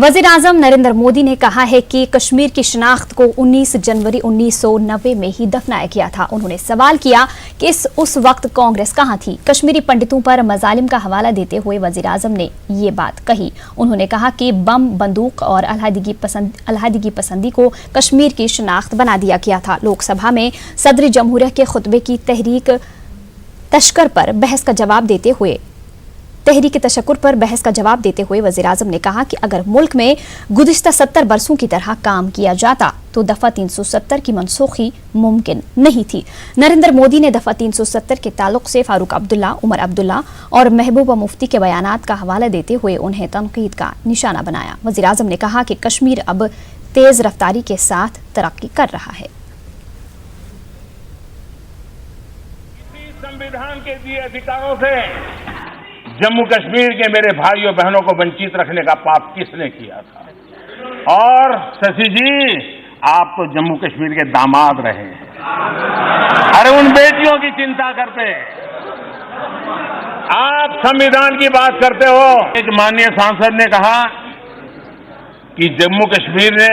वज़ीर-ए-आज़म नरेंद्र मोदी ने कहा है कि कश्मीर की शनाख्त को 19 जनवरी 1990 में ही दफनाया गया था। उन्होंने सवाल किया कि उस वक्त कांग्रेस कहां थी। कश्मीरी पंडितों पर मजालिम का हवाला देते हुए वज़ीर-ए-आज़म ने ये बात कही। उन्होंने कहा कि बम, बंदूक और अलहदगी पसंदी को कश्मीर की शनाख्त बना दिया गया था। लोकसभा में सदर जमहूरिया के खुतबे की तहरीक तशक्कुर पर बहस का जवाब देते हुए वज़ीर-ए-आज़म ने कहा कि अगर मुल्क में गुज़िश्ता 70 बरसों की तरह काम किया जाता तो दफा 370 की मनसूखी मुमकिन नहीं थी। नरेंद्र मोदी ने दफा 370 के ताल्लुक से फारूक अब्दुल्ला, उमर अब्दुल्ला और महबूबा मुफ्ती के बयानात का हवाला देते हुए उन्हें तनकीद का निशाना बनाया। वज़ीर-ए-आज़म ने कहा कि कश्मीर अब तेज रफ्तारी के साथ तरक्की कर रहा है। संविधान के दिए अधिकारों से जम्मू कश्मीर के मेरे भाइयों बहनों को वंचित रखने का पाप किसने किया था? और शशि जी, आप तो जम्मू कश्मीर के दामाद रहे हैं। अरे उन बेटियों की चिंता करते हैं, आप संविधान की बात करते हो। एक माननीय सांसद ने कहा कि जम्मू कश्मीर ने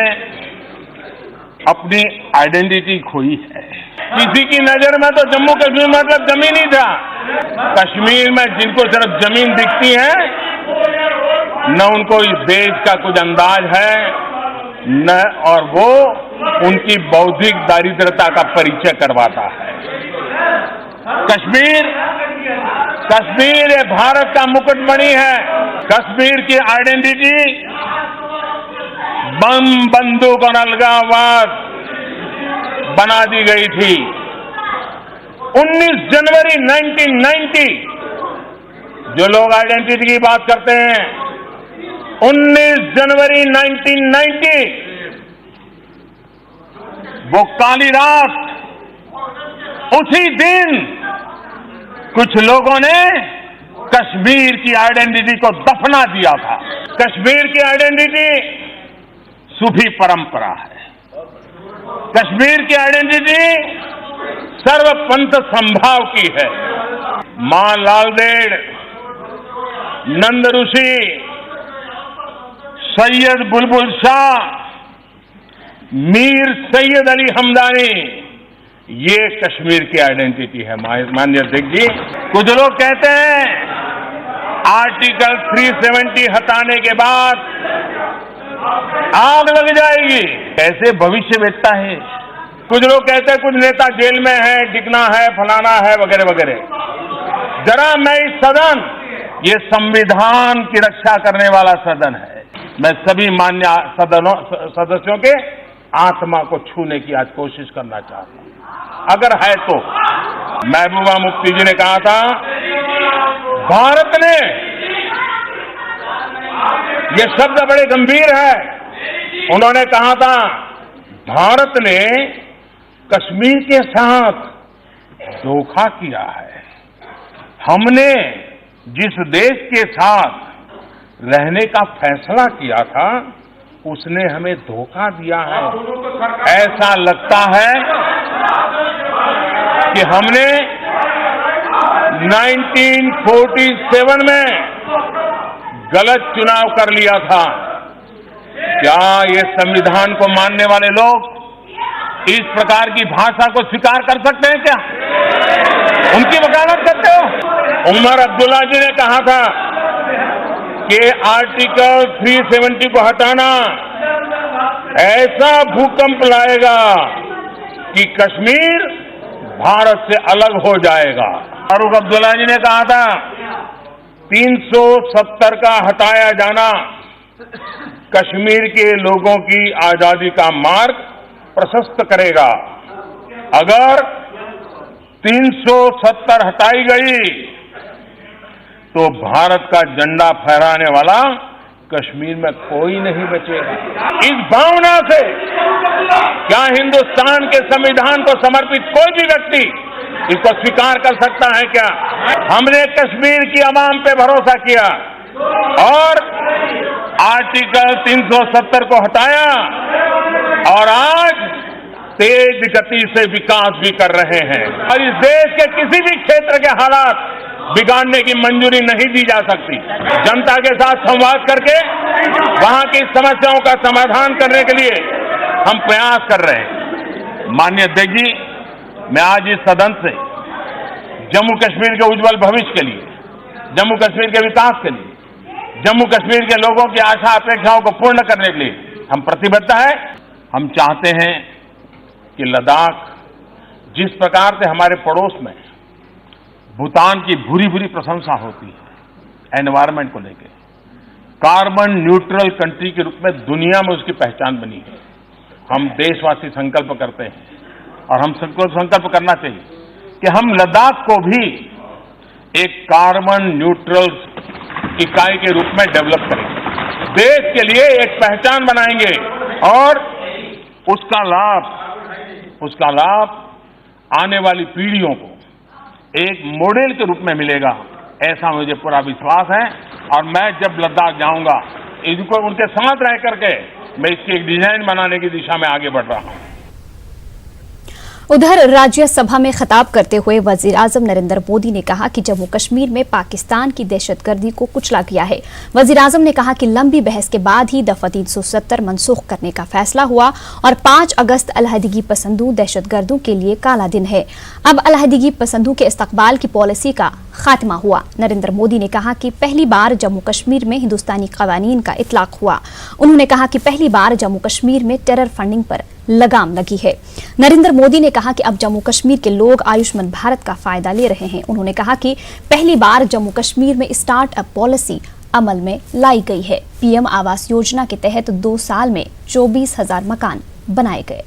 अपनी आइडेंटिटी खोई है। किसी की नजर में तो जम्मू कश्मीर मतलब जमीन ही था। कश्मीर में जिनको सिर्फ जमीन दिखती है, न उनको इस देश का कुछ अंदाज है, न और वो उनकी बौद्धिक दारिद्रता का परिचय करवाता है। कश्मीर ये भारत का मुकुटमणि है। कश्मीर की आइडेंटिटी बम, बंदूक और अलगाववाद बना दी गई थी। 19 जनवरी 1990 जो लोग आइडेंटिटी की बात करते हैं, 19 जनवरी 1990 वो काली रात, उसी दिन कुछ लोगों ने कश्मीर की आइडेंटिटी को दफना दिया था। कश्मीर की आइडेंटिटी सूफी परंपरा है। कश्मीर की आइडेंटिटी सर्वपंथ संभाव की है। मां लालदेड़, नंद ऋषि, सैयद बुलबुल शाह, मीर सैयद अली हमदानी, ये कश्मीर की आइडेंटिटी है। माननीय अध्यक्ष जी, कुछ लोग कहते हैं आर्टिकल 370 हटाने के बाद आग लग जाएगी। कैसे भविष्य वेदता है। कुछ लोग कहते हैं कुछ नेता जेल में है, डिकना है, फलाना है, वगैरह वगैरह। जरा मैं इस सदन, ये संविधान की रक्षा करने वाला सदन है, मैं सभी मान्य सदस्यों के आत्मा को छूने की आज कोशिश करना चाहता हूं। अगर है तो महबूबा मुफ्ती जी ने कहा था, भारत ने, ये शब्द बड़े गंभीर है, उन्होंने कहा था भारत ने कश्मीर के साथ धोखा किया है। हमने जिस देश के साथ रहने का फैसला किया था उसने हमें धोखा दिया है। ऐसा लगता है कि हमने 1947 में गलत चुनाव कर लिया था। क्या ये संविधान को मानने वाले लोग इस प्रकार की भाषा को स्वीकार कर सकते हैं? क्या उनकी वकालत करते हो? उमर अब्दुल्ला जी ने कहा था कि आर्टिकल 370 को हटाना ऐसा भूकंप लाएगा कि कश्मीर भारत से अलग हो जाएगा। फारूक अब्दुल्ला जी ने कहा था 370 का हटाया जाना कश्मीर के लोगों की आजादी का मार्ग प्रशस्त करेगा। अगर 370 हटाई गई तो भारत का झंडा फहराने वाला कश्मीर में कोई नहीं बचेगा। इस भावना से क्या हिंदुस्तान के संविधान को समर्पित कोई भी व्यक्ति इसको स्वीकार कर सकता है? क्या हमने कश्मीर की आवाम पे भरोसा किया और आर्टिकल 370 को हटाया और आज तेज गति से विकास भी कर रहे हैं और इस देश के किसी भी क्षेत्र के हालात बिगाड़ने की मंजूरी नहीं दी जा सकती। जनता के साथ संवाद करके वहां की समस्याओं का समाधान करने के लिए हम प्रयास कर रहे हैं। माननीय अध्यक्ष जी, मैं आज इस सदन से जम्मू कश्मीर के उज्जवल भविष्य के लिए, जम्मू कश्मीर के विकास के लिए, जम्मू कश्मीर के लोगों की आशा अपेक्षाओं को पूर्ण करने के लिए हम प्रतिबद्ध हैं। हम चाहते हैं कि लद्दाख जिस प्रकार से हमारे पड़ोस में भूटान की भूरी भूरी प्रशंसा होती है एनवायरमेंट को लेकर, कार्बन न्यूट्रल कंट्री के रूप में दुनिया में उसकी पहचान बनी है। हम देशवासी संकल्प करते हैं और हम संकल्प करना चाहिए कि हम लद्दाख को भी एक कार्बन न्यूट्रल इकाई के रूप में डेवलप करेंगे, देश के लिए एक पहचान बनाएंगे और उसका लाभ आने वाली पीढ़ियों को एक मॉडल के रूप में मिलेगा, ऐसा मुझे पूरा विश्वास है। और मैं जब लद्दाख जाऊंगा, इनको उनके साथ रह करके मैं इसकी एक डिजाइन बनाने की दिशा में आगे बढ़ रहा हूं। उधर राज्यसभा में खिताब करते हुए वजीर आजम नरेंद्र मोदी ने कहा कि जम्मू कश्मीर में पाकिस्तान की दहशतगर्दी को कुचला गया है। वजीर आजम ने कहा कि लंबी बहस के बाद ही दफा 370 मनसूख करने का फैसला हुआ और 5 अगस्त अलहदगी पसंदों दहशतगर्दों के लिए काला दिन है। अब अलहदगी पसंदों के इस्तकबाल की पॉलिसी का खात्मा हुआ। नरेंद्र मोदी ने कहा कि पहली बार जम्मू कश्मीर में हिंदुस्तानी कवानीन का इतलाक हुआ। उन्होंने कहा कि पहली बार जम्मू कश्मीर में टेरर फंडिंग पर लगाम लगी है। नरेंद्र मोदी ने कहा कि अब जम्मू कश्मीर के लोग आयुष्मान भारत का फायदा ले रहे हैं। उन्होंने कहा कि पहली बार जम्मू कश्मीर में स्टार्टअप पॉलिसी अमल में लाई गई है। पीएम आवास योजना के तहत 2 साल में 24,000 मकान बनाए गए।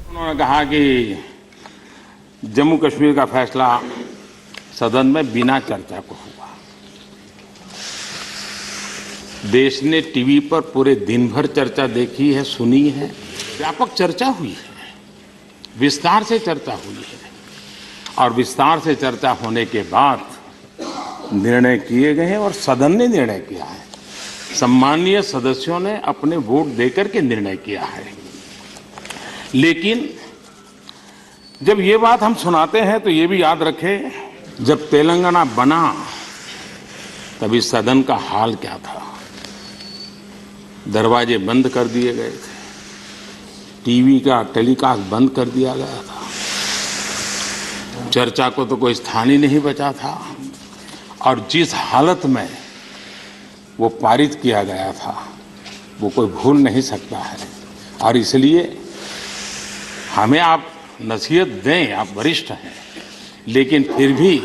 उन्होंने कहा कि जम्मू कश्मीर का फैसला सदन में बिना चर्चा को हुआ। देश ने टीवी पर पूरे दिन भर चर्चा देखी है, सुनी है, व्यापक चर्चा हुई है, विस्तार से चर्चा हुई है और विस्तार से चर्चा होने के बाद निर्णय किए गए हैं और सदन ने निर्णय किया है। सम्मानीय सदस्यों ने अपने वोट देकर के निर्णय किया है। लेकिन जब ये बात हम सुनाते हैं तो ये भी याद रखें, जब तेलंगाना बना तभी सदन का हाल क्या था। दरवाजे बंद कर दिए गए थे, टीवी का टेलीकास्ट बंद कर दिया गया था, चर्चा को तो कोई स्थान ही नहीं बचा था और जिस हालत में वो पारित किया गया था वो कोई भूल नहीं सकता है। और इसलिए हमें आप नसीहत दें, आप वरिष्ठ हैं, लेकिन फिर भी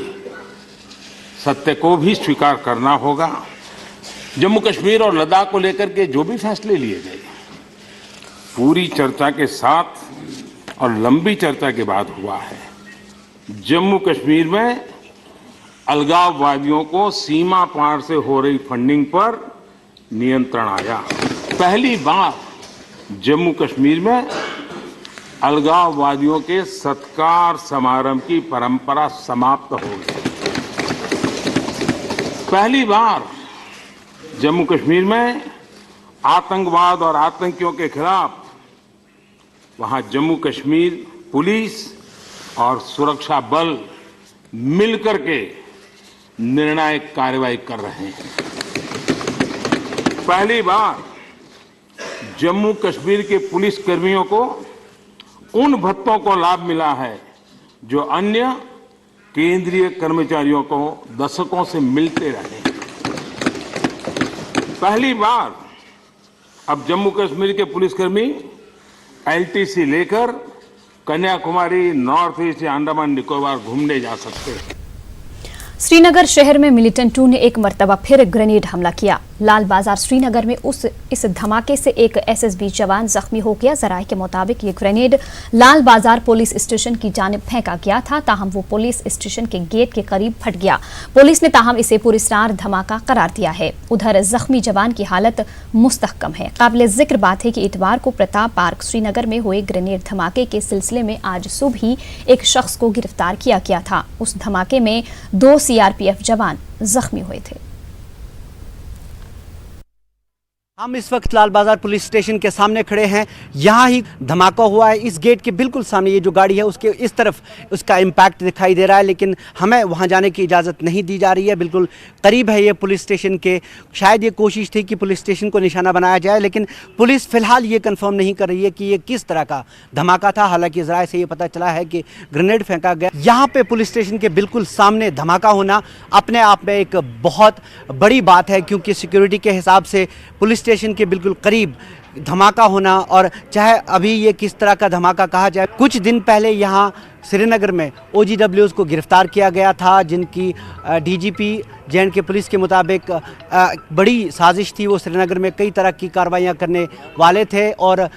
सत्य को भी स्वीकार करना होगा। जम्मू कश्मीर और लद्दाख को लेकर के जो भी फैसले लिए गए पूरी चर्चा के साथ और लंबी चर्चा के बाद हुआ है। जम्मू कश्मीर में अलगाववादियों को सीमा पार से हो रही फंडिंग पर नियंत्रण आया। पहली बार जम्मू कश्मीर में अलगाववादियों के सत्कार समारंभ की परंपरा समाप्त हो गई। पहली बार जम्मू कश्मीर में आतंकवाद और आतंकियों के खिलाफ वहां जम्मू कश्मीर पुलिस और सुरक्षा बल मिलकर के निर्णायक कार्रवाई कर रहे हैं। पहली बार जम्मू कश्मीर के पुलिस कर्मियों को उन भत्तों को लाभ मिला है जो अन्य केंद्रीय कर्मचारियों को दशकों से मिलते रहे। पहली बार अब जम्मू कश्मीर के पुलिसकर्मी एलटीसी लेकर कन्याकुमारी, नॉर्थ ईस्ट या अंडमान निकोबार घूमने जा सकते हैं। श्रीनगर शहर में मिलिटेंटों ने एक मर्तबा फिर ग्रेनेड हमला किया। लाल बाजार श्रीनगर में इस धमाके से एक एसएसबी जवान जख्मी हो गया। जराये के मुताबिक ये ग्रेनेड लाल बाजार पुलिस स्टेशन की जानिब फेंका गया था, ताहम वो पुलिस स्टेशन के गेट के करीब फट गया। पुलिस ने ताहम इसे पुरस्कार धमाका करार दिया है। उधर जख्मी जवान की हालत मुस्तहकम है। काबिल जिक्र बात है कि इतवार को प्रताप पार्क श्रीनगर में हुए ग्रेनेड धमाके के सिलसिले में आज सुबह ही एक शख्स को गिरफ्तार किया गया था। उस धमाके में 2 सीआरपीएफ जवान जख्मी हुए थे। हम इस वक्त लाल बाजार पुलिस स्टेशन के सामने खड़े हैं। यहाँ ही धमाका हुआ है। इस गेट के बिल्कुल सामने ये जो गाड़ी है उसके इस तरफ उसका इम्पैक्ट दिखाई दे रहा है, लेकिन हमें वहाँ जाने की इजाज़त नहीं दी जा रही है। बिल्कुल करीब है ये पुलिस स्टेशन के। शायद ये कोशिश थी कि पुलिस स्टेशन को निशाना बनाया जाए, लेकिन पुलिस फ़िलहाल ये कंफर्म नहीं कर रही है कि ये किस तरह का धमाका था। हालांकि ज़राए से ये पता चला है कि ग्रेनेड फेंका गया। यहाँ पे पुलिस स्टेशन के बिल्कुल सामने धमाका होना अपने आप में एक बहुत बड़ी बात है, क्योंकि सिक्योरिटी के हिसाब से पुलिस स्टेशन के बिल्कुल करीब धमाका होना, और चाहे अभी ये किस तरह का धमाका कहा जाए। कुछ दिन पहले यहाँ श्रीनगर में OGWs को गिरफ्तार किया गया था, जिनकी DGP J&K पुलिस के मुताबिक बड़ी साजिश थी। वो श्रीनगर में कई तरह की कार्रवाइयाँ करने वाले थे, और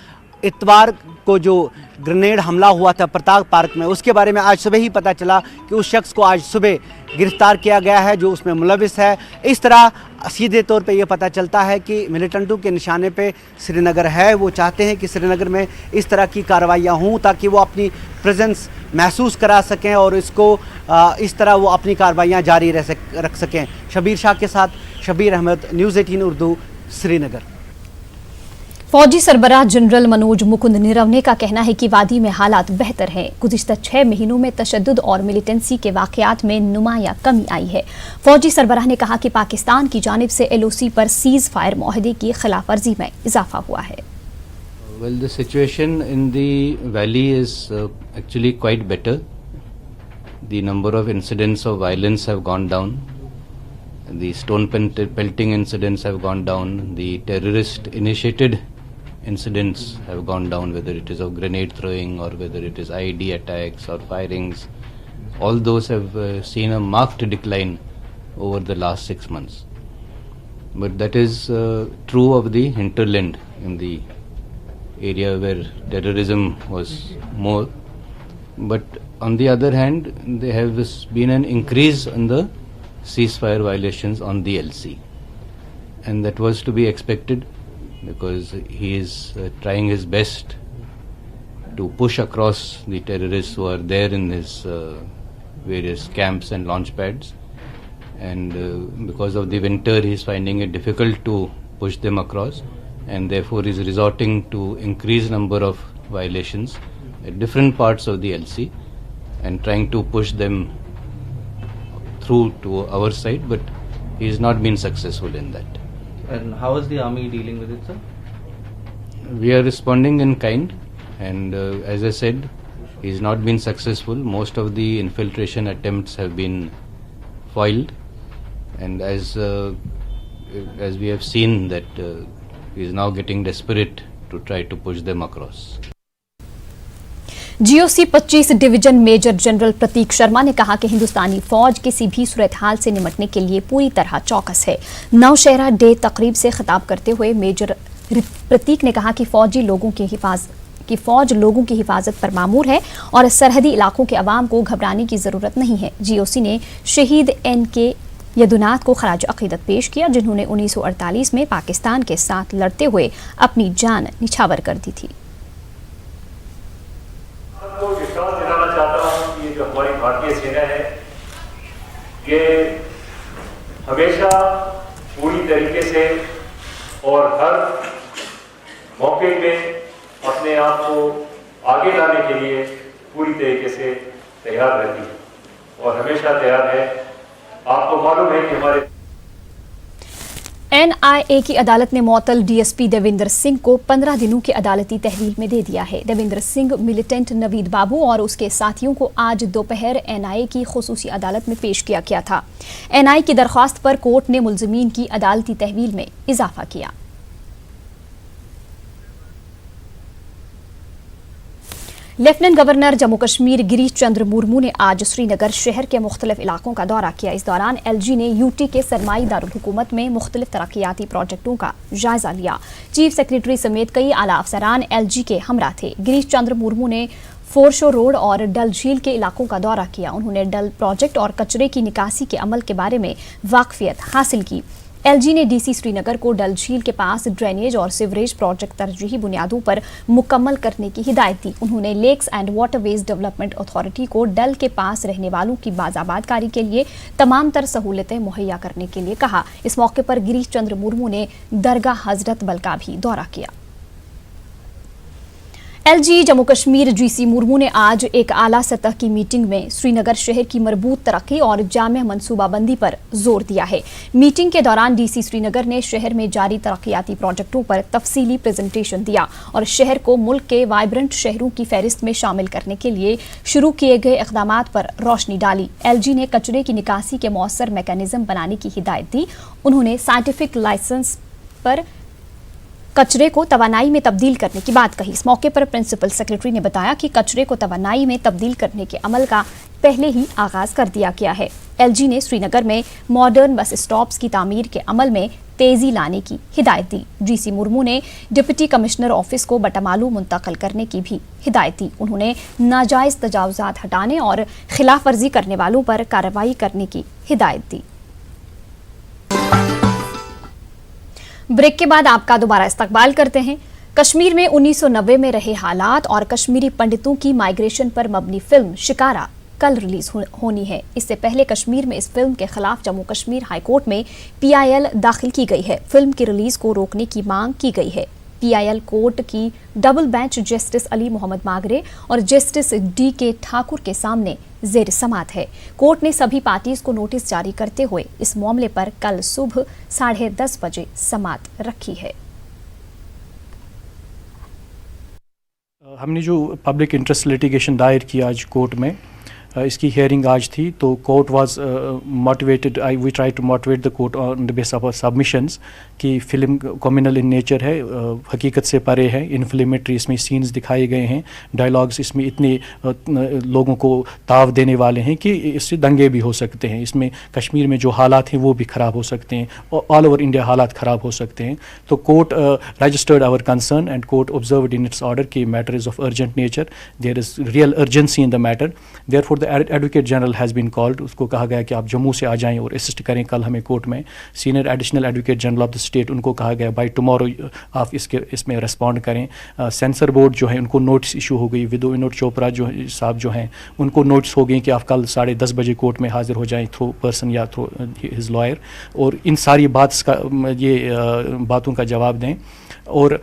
इतवार को जो ग्रेनेड हमला हुआ था प्रताप पार्क में, उसके बारे में आज सुबह ही पता चला कि उस शख्स को आज सुबह गिरफ्तार किया गया है जो उसमें मुलविस है। इस तरह सीधे तौर पे ये पता चलता है कि मिलिटेंटों के निशाने पे श्रीनगर है। वो चाहते हैं कि श्रीनगर में इस तरह की कार्रवाइयाँ हों ताकि वो अपनी प्रेजेंस महसूस करा सकें और इसको इस तरह वो अपनी कार्रवाइयाँ जारी रख सकें। शबीर शाह के साथ शबीर अहमद, न्यूज़ 18 उर्दू, श्रीनगर। फौजी सरबराह जनरल मनोज मुकुंद निरवने का कहना है कि वादी में हालात बेहतर हैं। गुज़िश्ता 6 महीनों में तशद्दुद और मिलिटेंसी के वाक़यात में नुमायां कमी आई है। फौजी सरबराह ने कहा कि पाकिस्तान की जानिब से LOC पर सीज़ फायर मुआहदे की खिलाफवर्जी में इजाफा हुआ है। Well, the situation in the valley is actually quite better. The number of incidents of violence have gone down. The stone pelting incidents have gone down. The terrorist initiated incidents have gone down, whether it is of grenade throwing or whether it is IED attacks or firings. All those have seen a marked decline over the last 6 months. But that is true of the hinterland, in the area where terrorism was more. But on the other hand, there has been an increase in the ceasefire violations on the LC, and that was to be expected, because he is trying his best to push across the terrorists who are there in his various camps and launch pads, and because of the winter he is finding it difficult to push them across, and therefore is resorting to increased number of violations at different parts of the LC and trying to push them through to our side, but he has not been successful in that. And how is the army dealing with it, sir? We are responding in kind, and as I said, he has not been successful. Most of the infiltration attempts have been foiled, and as we have seen that he is now getting desperate to try to push them across. GOC 25 division major general Prateek Sharma ने कहा कि हिंदुस्तानी फौज किसी भी सूरत हाल से निपटने के लिए पूरी तरह चौकस है। नौशहरा डे तकरीब से खिताब करते हुए मेजर प्रतीक ने कहा कि फौज लोगों की हिफाजत पर मामूर है और सरहदी इलाकों के अवाम को घबराने की जरूरत नहीं है। GOC ने शहीद NK यदुनाथ को खराज अकीदत पेश किया, जिन्होंने 1948 में पाकिस्तान के साथ लड़ते हुए अपनी जान निछावर कर दी थी। को विश्वास दिलाना चाहता हूं कि ये जो हमारी भारतीय सेना है, ये हमेशा पूरी तरीके से और हर मौके पे अपने आप को आगे लाने के लिए पूरी तरीके से तैयार रहती है और हमेशा तैयार है। आपको मालूम है कि हमारे NIA की अदालत ने मुअत्तल DSP देवेंद्र सिंह को 15 दिनों की अदालती तहवील में दे दिया है। देवेंद्र सिंह मिलिटेंट नवीद बाबू और उसके साथियों को आज दोपहर NIA की खुसूसी अदालत में पेश किया गया था। NIA की दरख्वास्त पर कोर्ट ने मुलजिमीन की अदालती तहवील में इजाफा किया। लेफ्टिनेंट गवर्नर जम्मू कश्मीर गिरीश चंद्र मुर्मू ने आज श्रीनगर शहर के मुख्तलिफ इलाकों का दौरा किया। इस दौरान LG ने UT के सरमाई दारुल हुकूमत में मुख्तलिफ तरक्याती प्रोजेक्टों का जायजा लिया। चीफ सेक्रेटरी समेत कई आला अफसरान LG के हमरा थे। गिरीश चंद्र मुर्मू ने फोरशो रोड और डल झील के इलाकों का दौरा किया। उन्होंने डल प्रोजेक्ट और कचरे की निकासी के अमल के बारे में वाकफियत हासिल की। एलजी ने डीसी श्रीनगर को डल झील के पास ड्रेनेज और सीवरेज प्रोजेक्ट तरजीही बुनियादों पर मुकम्मल करने की हिदायत दी। उन्होंने lakes and waterways development authority को डल के पास रहने वालों की बाज़ाबादकारी के लिए तमाम तर सहूलतें मुहैया करने के लिए कहा। इस मौके पर गिरीश चंद्र मुर्मू ने दरगाह हजरत बल का भी दौरा किया। एलजी जम्मू कश्मीर जीसी मुर्मू ने आज एक आला सतह की मीटिंग में श्रीनगर शहर की मरबूत तरक्की और जामे मनसूबाबंदी पर जोर दिया है। मीटिंग के दौरान डीसी श्रीनगर ने शहर में जारी तरक्याती प्रोजेक्टों पर तफसीली प्रेजेंटेशन दिया और शहर को मुल्क के वाइब्रेंट शहरों की फहरिस्त में शामिल करने के लिए शुरू किए गए इक़दामात पर रोशनी डाली। एलजी ने कचरे की निकासी के मौसर मैकेनिज्म बनाने की हिदायत दी। उन्होंने साइंटिफिक लाइसेंस पर कचरे को तवानाई में तब्दील करने की बात कही। इस मौके पर प्रिंसिपल सेक्रेटरी ने बताया कि कचरे को तवानाई में तब्दील करने के अमल का पहले ही आगाज कर दिया गया है। एलजी ने श्रीनगर में मॉडर्न बस स्टॉप्स की तामीर के अमल में तेजी लाने की हिदायत दी। जीसी मुर्मू ने डिप्टी कमिश्नर ऑफिस को बटामालू मुंतकिल करने की भी हिदायत दी। उन्होंने नाजायज तजावुजात हटाने और खिलाफ वर्जी करने वालों पर कार्रवाई करने की हिदायत दी। ब्रेक के बाद आपका दोबारा इस्तकबाल करते हैं। कश्मीर में 1990 में रहे हालात और कश्मीरी पंडितों की माइग्रेशन पर मबनी फिल्म शिकारा कल रिलीज होनी है। इससे पहले कश्मीर में इस फिल्म के खिलाफ जम्मू कश्मीर हाईकोर्ट में PIL दाखिल की गई है। फिल्म की रिलीज को रोकने की मांग की गई है। PIL कोर्ट की double bench justice Ali Mohammad Magray और जस्टिस DK ठाकुर के सामने जेर समात है। कोर्ट ने सभी पार्टीज को नोटिस जारी करते हुए इस मामले पर कल सुबह 10:30 बजे समात रखी है। हमने जो पब्लिक इंटरेस्ट लिटिगेशन दायर किया आज कोर्ट में, इसकी हियरिंग आज थी, तो court was motivated, we try to motivate the court on the base of submissions कि फिल्म कम्युनल इन नेचर है, हकीकत से परे है, इन्फ्लेमेटरी इसमें सीन्स दिखाए गए हैं, डायलॉग्स इसमें इतने लोगों को ताव देने वाले हैं कि इससे दंगे भी हो सकते हैं। इसमें कश्मीर में जो हालात हैं वो भी ख़राब हो सकते हैं और ऑल ओवर इंडिया हालात ख़राब हो सकते हैं। तो court registered our concern and court observed in its order कि matter is of urgent nature, there is real urgency in the matter, therefore advocate general has been called. उसको कहा गया कि आप जम्मू से आ जाएं और असिस्ट करें कल हमें कोर्ट में। Senior additional advocate general of the state, उनको कहा गया बाय टुमारो आप इसमें रिस्पॉन्ड करें। सेंसर बोर्ड जो है उनको नोटिस इशू हो गई। विनोद चोपड़ा जो साहब जो हैं उनको नोटिस हो गई कि आप कल 10:30 बजे कोर्ट में हाजिर हो जाएं थ्रू पर्सन या थ्रू हिज लॉयर, और इन सारी बातों का जवाब दें। और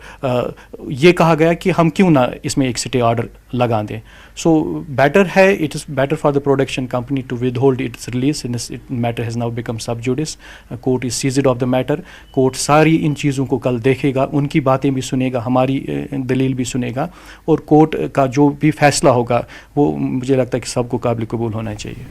ये कहा गया कि हम क्यों ना इसमें एक स्टे ऑर्डर लगा दें। सो बेटर है, it is better for the production company to withhold its release. Matter has now become sub judice. Court is seized of the matter. Court सारी इन चीज़ों को कल देखेगा, उनकी बातें भी सुनेगा, हमारी दलील भी सुनेगा, और कोर्ट का जो भी फैसला होगा वो मुझे लगता है कि सबको काबिल कबूल होना चाहिए।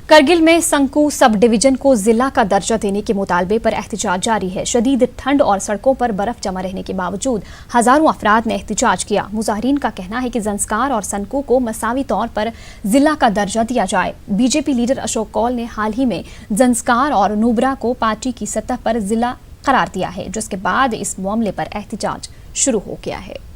करगिल में संकू सब डिवीजन को जिला का दर्जा देने के मुतालबे पर एहतजाज जारी है। शदीद ठंड और सड़कों पर बर्फ जमा रहने के बावजूद हजारों अफराद ने एहतजाज किया। मुजाहिरीन का कहना है कि जंस्कार और संकू को मसावी तौर पर जिला का दर्जा दिया जाए। बीजेपी लीडर अशोक कौल ने हाल ही में जंस्कार और नुब्रा को पार्टी की सतह पर जिला करार दिया है, जिसके बाद इस मामले पर एहतजाज शुरू हो गया है।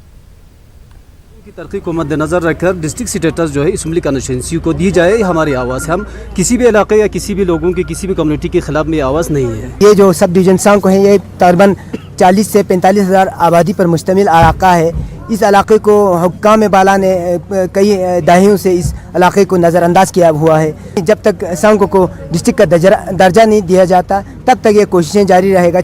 की तरक्की को मद्देनजर रखकर डिस्ट्रिक्ट स्टेटस जो है इसम्बली कॉन्स्टिट्यूंसी को दी जाए। हमारी आवाज़, हम किसी भी इलाके या किसी भी लोगों की किसी भी कम्युनिटी के खिलाफ में आवाज़ नहीं है। ये जो सब डिवीजन सांको है ये तकरीबन 40 से 45 हज़ार आबादी पर मुश्तमिल इलाका है। इस इलाके को हुक्काम बाला ने कई दहाइयों से इस इलाके को नज़रअंदाज किया हुआ है। जब तक सांको को डिस्ट्रिक्ट का दर्जा नहीं दिया जाता तब तक ये कोशिशें जारी रहेगा।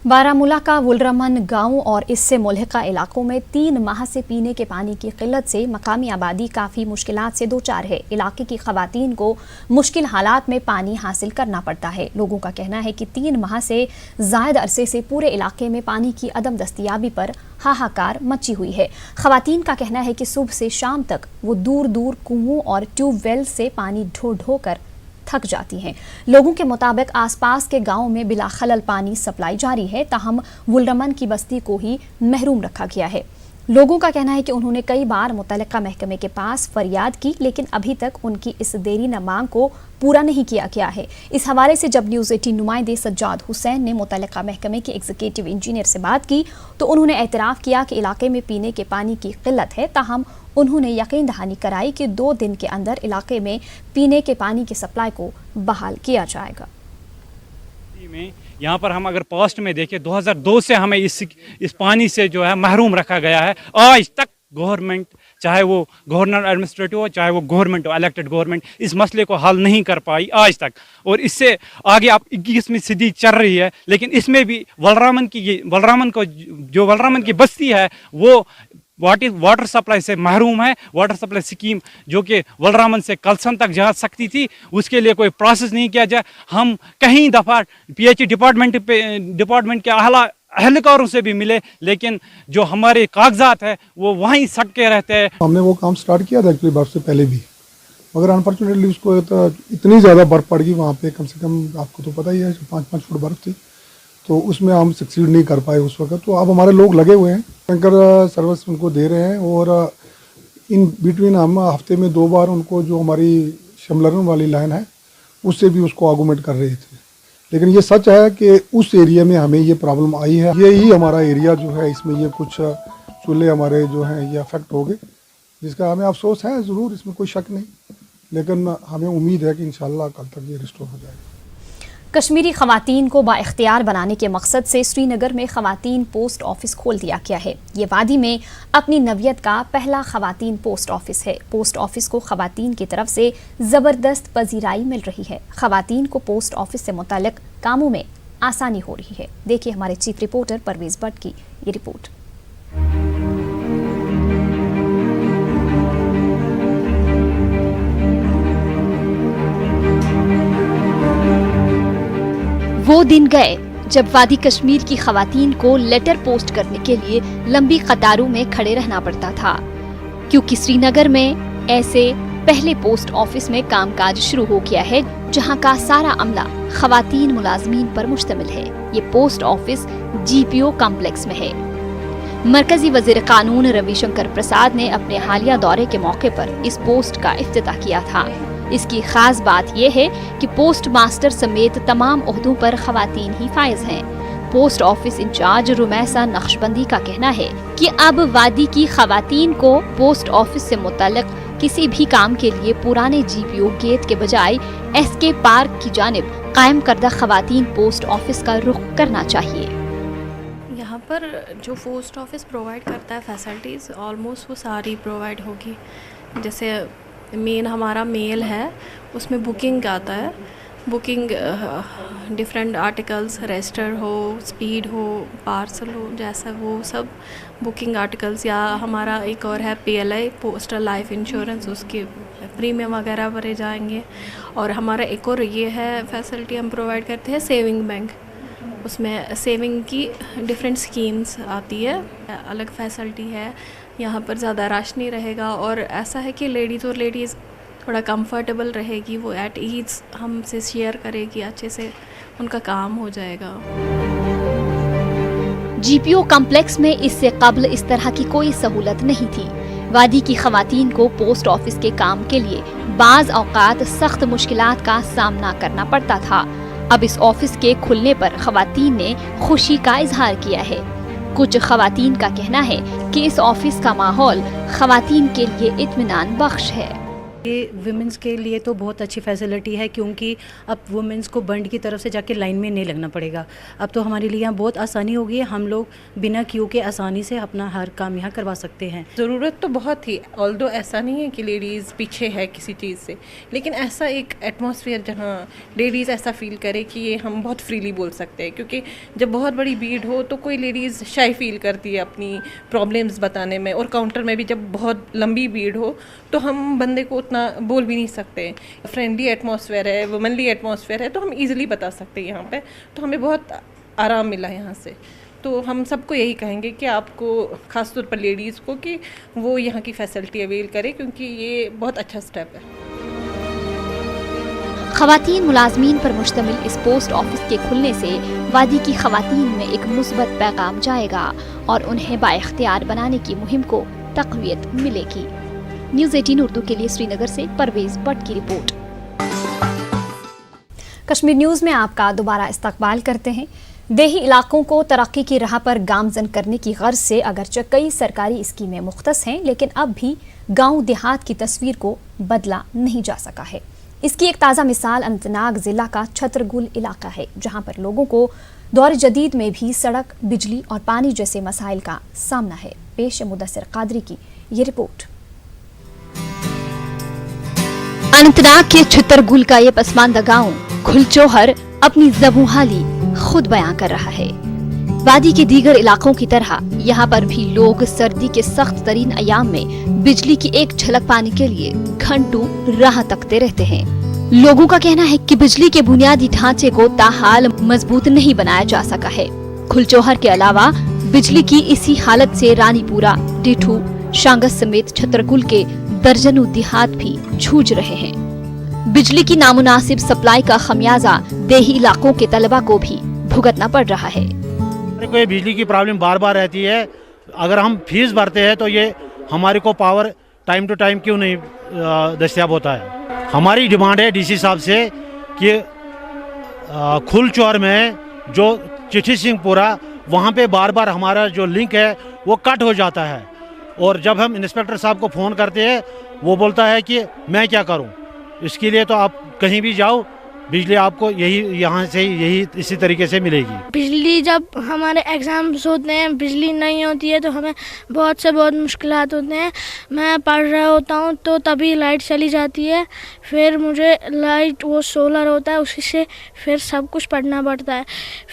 बारामूला का वुलरमन गांव और इससे मुल्हिका इलाकों में 3 माह से पीने के पानी की किल्लत से मकामी आबादी काफ़ी मुश्किलात से दोचार है। इलाके की खवातीन को मुश्किल हालात में पानी हासिल करना पड़ता है। लोगों का कहना है कि 3 माह से ज़ायद अरसे से पूरे इलाके में पानी की अदम दस्तयाबी पर हाहाकार मची हुई है। खवातीन का कहना है कि सुबह से शाम तक वो दूर दूर कुओं और ट्यूबवेल से पानी ढो ढो कर थक जाती हैं। लोगों के मुताबिक आसपास के गांवों में बिला खलल पानी सप्लाई जारी है, ताहम वुलरमन की बस्ती को ही महरूम रखा गया है। लोगों का कहना है कि उन्होंने कई बार मुतल्लिका महकमे के पास फरियाद की, लेकिन अभी तक उनकी इस देरी न मांग को पूरा नहीं किया गया है। इस हवाले से जब न्यूज़ 18 नुमाइंदे सज्जाद हुसैन ने मुतल्लिका महकमे के एग्जीक्यूटिव इंजीनियर से बात की तो उन्होंने एतराफ़ किया कि इलाके में पीने के पानी की किल्लत है, ताहम उन्होंने यकीन दहानी कराई कि 2 दिन के अंदर इलाके में पीने के पानी की सप्लाई को बहाल किया जाएगा। में यहाँ पर हम अगर पास्ट में देखें 2002 से हमें इस पानी से जो है महरूम रखा गया है। आज तक गवर्नमेंट, चाहे वो गवर्नर एडमिनिस्ट्रेटिव हो, चाहे वो गवर्नमेंट हो, इलेक्टेड गवर्नमेंट, इस मसले को हल नहीं कर पाई आज तक। और इससे आगे अब 21वीं सदी चल रही है, लेकिन इसमें भी वलरामन की बस्ती है वो वाटर सप्लाई से महरूम है। वाटर सप्लाई स्कीम जो कि वलरामन से कलसन तक जा सकती थी, उसके लिए कोई प्रोसेस नहीं किया जाए। हम कई दफ़ा PH डिपार्टमेंट के अहलकारों से भी मिले, लेकिन जो हमारे कागजात है वो वहीं सटके रहते हैं। हमने वो काम स्टार्ट किया था एक्चुअली बर्फ से पहले भी, मगर अनफॉर्चुनेटली उसको इतनी ज़्यादा बर्फ़ पड़ गई वहाँ पे, कम से कम आपको तो पता ही है 5-5 फुट बर्फ़ थी, तो उसमें हम सक्सीड नहीं कर पाए उस वक्त। तो अब हमारे लोग लगे हुए हैं, टैंकर सर्विस उनको दे रहे हैं, और इन बिटवीन हम हफ्ते में 2 बार उनको जो हमारी शमलरन वाली लाइन है उससे भी उसको आर्गूमेंट कर रहे थे। लेकिन ये सच है कि उस एरिया में हमें ये प्रॉब्लम आई है। यही हमारा एरिया जो है, इसमें ये कुछ चूल्हे हमारे जो हैं ये अफेक्ट हो गए, जिसका हमें अफसोस है ज़रूर, इसमें कोई शक नहीं, लेकिन हमें उम्मीद है कि इंशाल्लाह कल तक ये रिस्टोर हो जाएगा। कश्मीरी खवातीन को बाइख्तियार बनाने के मकसद से श्रीनगर में खवातीन पोस्ट ऑफिस खोल दिया गया है। ये वादी में अपनी नवियत का पहला खवातीन पोस्ट ऑफिस है। पोस्ट ऑफिस को खवातीन की तरफ से ज़बरदस्त पजीराई मिल रही है। खवातीन को पोस्ट ऑफिस से मुताल्लिक कामों में आसानी हो रही है। देखिए हमारे चीफ रिपोर्टर परवेज भट्ट की ये रिपोर्ट। वो दिन गए जब वादी कश्मीर की खवातीन को लेटर पोस्ट करने के लिए लंबी कतारों में खड़े रहना पड़ता था, क्योंकि श्रीनगर में ऐसे पहले पोस्ट ऑफिस में कामकाज शुरू हो गया है जहां का सारा अमला खवातीन मुलाजमीन पर मुश्तमिल है। ये पोस्ट ऑफिस GPO कॉम्प्लेक्स में है। मरकजी वजीर कानून रविशंकर प्रसाद ने अपने हालिया दौरे के मौके पर इस पोस्ट का इफ्तिताह किया था। इसकी खास बात यह है कि पोस्ट मास्टर समेत तमाम ओहदों पर खवातीन ही फाइज हैं। Post office in charge Rumaisa Naqshbandi का कहना है कि अब वादी की खवातीन को पोस्ट ऑफिस से मुताल्लिक किसी भी काम के लिए पुराने GPO गेट के बजाय SK पार्क की जानिब कायम करदा खवातीन पोस्ट ऑफिस का रुख करना चाहिए। यहाँ पर जो पोस्ट ऑफिस प्रोवाइड करता है फैसिलिटीज़ ऑलमोस्ट वो सारी प्रोवाइड होगी। जैसे मेन हमारा मेल है, उसमें बुकिंग आता है, बुकिंग डिफरेंट आर्टिकल्स, रजिस्टर हो, स्पीड हो, पार्सल हो, जैसा वो सब बुकिंग आर्टिकल्स। या हमारा एक और है PLI पोस्टल लाइफ इंश्योरेंस, उसके प्रीमियम वगैरह भरे जाएंगे। और हमारा एक और ये है फैसिलिटी हम प्रोवाइड करते हैं सेविंग बैंक, उसमें सेविंग की डिफरेंट स्कीम्स आती है, अलग फैसिलिटी है। यहाँ पर ज़्यादा रश नहीं रहेगा, और ऐसा है कि लेडीज़ थोड़ा कंफर्टेबल रहेगी, वो एट ईज़ हमसे शेयर करेगी, अच्छे से उनका काम हो जाएगा। GPO कॉम्प्लेक्स में इससे कब्ल इस तरह की कोई सहूलत नहीं थी। वादी की खवातीन को पोस्ट ऑफिस के काम के लिए बाज़ औकात सख्त मुश्किलात का सामना करना पड़ता था। अब इस ऑफिस के खुलने पर खवातीन ने खुशी का इजहार किया है। कुछ खवातीन का कहना है कि इस ऑफिस का माहौल खवातीन के लिए इत्मीनान बख्श है। ये वुमेंस के लिए तो बहुत अच्छी फैसिलिटी है, क्योंकि अब वुमेंस को बंड की तरफ से जाके लाइन में नहीं लगना पड़ेगा। अब तो हमारे लिए यहाँ बहुत आसानी हो गई है, हम लोग बिना क्यू के आसानी से अपना हर काम यहाँ करवा सकते हैं। ज़रूरत तो बहुत थी, ऑल्दो ऐसा नहीं है कि लेडीज़ पीछे है किसी चीज़ से, लेकिन ऐसा एक एटमॉस्फेयर जहाँ लेडीज़ ऐसा फील करे कि ये हम बहुत फ्रीली बोल सकते हैं। क्योंकि जब बहुत बड़ी भीड़ हो तो कोई लेडीज़ शाय फील करती है अपनी प्रॉब्लम्स बताने में, और काउंटर में भी जब बहुत लंबी भीड़ हो तो हम बंदे को उतना बोल भी नहीं सकते। फ्रेंडली एटमॉस्फेयर है, वुमनली एटमॉस्फेयर है, तो हम इजीली बता सकते हैं यहाँ पे। तो हमें बहुत आराम मिला यहाँ से। तो हम सबको यही कहेंगे कि आपको ख़ासतौर पर लेडीज़ को कि वो यहाँ की फैसिलिटी अवेल करें, क्योंकि ये बहुत अच्छा स्टेप है। खवातीन मुलाजमीन पर मुश्तमिल इस पोस्ट ऑफिस के खुलने से वादी की खवातीन में एक मुस्बत पैगाम जाएगा और उन्हें बाइख्तियार बनाने की मुहिम को तक़वियत मिलेगी। न्यूज़ 18 उर्दू के लिए श्रीनगर से परवेज भट्ट की रिपोर्ट। कश्मीर न्यूज़ में आपका दोबारा इस्तकबाल करते हैं। देही इलाकों को तरक्की की राह पर गामजन करने की गर्ज से अगरचे कई सरकारी स्कीमें मुख्तस हैं, लेकिन अब भी गांव देहात की तस्वीर को बदला नहीं जा सका है। इसकी एक ताज़ा मिसाल अनंतनाग जिला का छतरगुल इलाका है, जहां पर लोगों को दौर जदीद में भी सड़क, बिजली और पानी जैसे मसाइल का सामना है। पेश मुदस्सिर कादरी की ये रिपोर्ट। अनंतनाग के छतरगुल का ये पसमानदा गांव खुलचोहर अपनी ज़बूं हाली खुद बयां कर रहा है। वादी के दीगर इलाकों की तरह यहाँ पर भी लोग सर्दी के सख्त तरीन अयाम में बिजली की एक झलक पाने के लिए घंटों राह तकते रहते हैं। लोगों का कहना है कि बिजली के बुनियादी ढांचे को ताहाल मजबूत नहीं बनाया जा सका है। खुलचोहर के अलावा बिजली की इसी हालत से रानीपुरा, डिठू, शांगस समेत छतरगुल के दर्जनों देहात भी जूझ रहे हैं। बिजली की नामुनासिब सप्लाई का खमियाजा देही इलाकों के तलबा को भी भुगतना पड़ रहा है। कोई बिजली की प्रॉब्लम बार बार रहती है। अगर हम फीस भरते हैं तो ये हमारे को पावर टाइम टू टाइम क्यों नहीं दस्तियाब होता है। हमारी डिमांड है डीसी साहब से कि खुलचौर में जो चिट्ठी सिंहपुरा वहाँ पे बार बार हमारा जो लिंक है वो कट हो जाता है, और जब हम इंस्पेक्टर साहब को फ़ोन करते हैं वो बोलता है कि मैं क्या करूँ, इसके लिए तो आप कहीं भी जाओ, बिजली आपको यहाँ से यही इसी तरीके से मिलेगी। बिजली जब हमारे एग्ज़ाम्स होते हैं, बिजली नहीं होती है तो हमें बहुत मुश्किलात होते हैं। मैं पढ़ रहा होता हूँ तो तभी लाइट चली जाती है, फिर मुझे लाइट वो सोलर होता है उसी से फिर सब कुछ पढ़ना पड़ता है।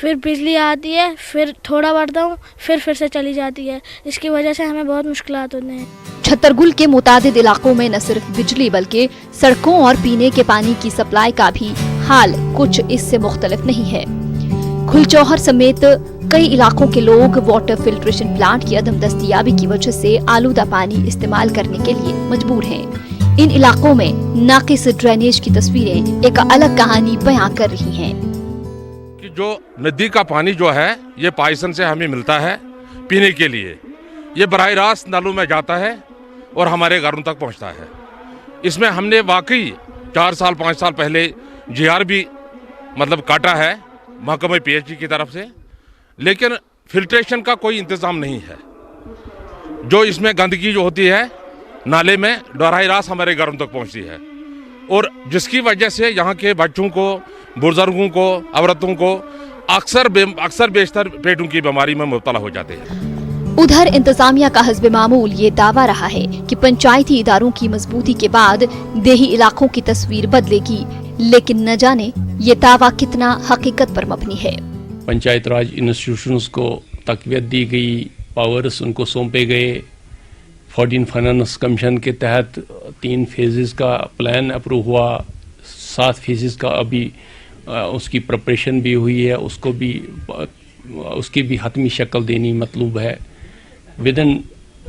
फिर बिजली आती है, फिर थोड़ा पढ़ता हूँ, फिर से चली जाती है। इसकी वजह से हमें बहुत मुश्किलात होते हैं। छतरगुल के मुतादिद इलाकों में न सिर्फ बिजली बल्कि सड़कों और पीने के पानी की सप्लाई का भी हाल कुछ इससे मुख्तलिफ नहीं है। खुलचौहर समेत कई इलाकों के लोग वाटर फिल्ट्रेशन प्लांट की अदम दस्तयाबी की वजह से आलूदा पानी इस्तेमाल करने के लिए मजबूर हैं। इन इलाकों में नाकिस ड्रेनेज की तस्वीरें एक अलग कहानी बयां कर रही हैं। कि जो नदी का पानी जो है ये पाइसन से हमें मिलता है पीने के लिए, ये बराह रास्त नालों में जाता है और हमारे घरों तक पहुंचता है। इसमें हमने वाकई 4 साल 5 साल पहले जीआर भी काटा है महकमे पीएचई की तरफ से, लेकिन फिल्ट्रेशन का कोई इंतज़ाम नहीं है। जो इसमें गंदगी जो होती है नाले में बराह रास्त हमारे घरों तक पहुंचती है, और जिसकी वजह से यहाँ के बच्चों को, बुजुर्गों को, औरतों को अक्सर बेशतर पेटों की बीमारी में मुब्तला हो जाते हैं। उधर इंतजामिया का हस्ब मामूल ये दावा रहा है कि पंचायती इदारों की मजबूती के बाद देही इलाकों की तस्वीर बदलेगी, लेकिन न जाने ये दावा कितना हकीकत पर मबनी है। पंचायत राज इंस्टीट्यूशंस को तक़वियत दी गई, पावर्स उनको सौंपे गए। 14 फाइनेंस कमीशन के तहत 3 फेजेस का प्लान अप्रूव हुआ, 7 फेजेस का अभी उसकी प्रिपरेशन भी हुई है, उसकी भी हतमी शक्ल देनी मतलूब है। विदिन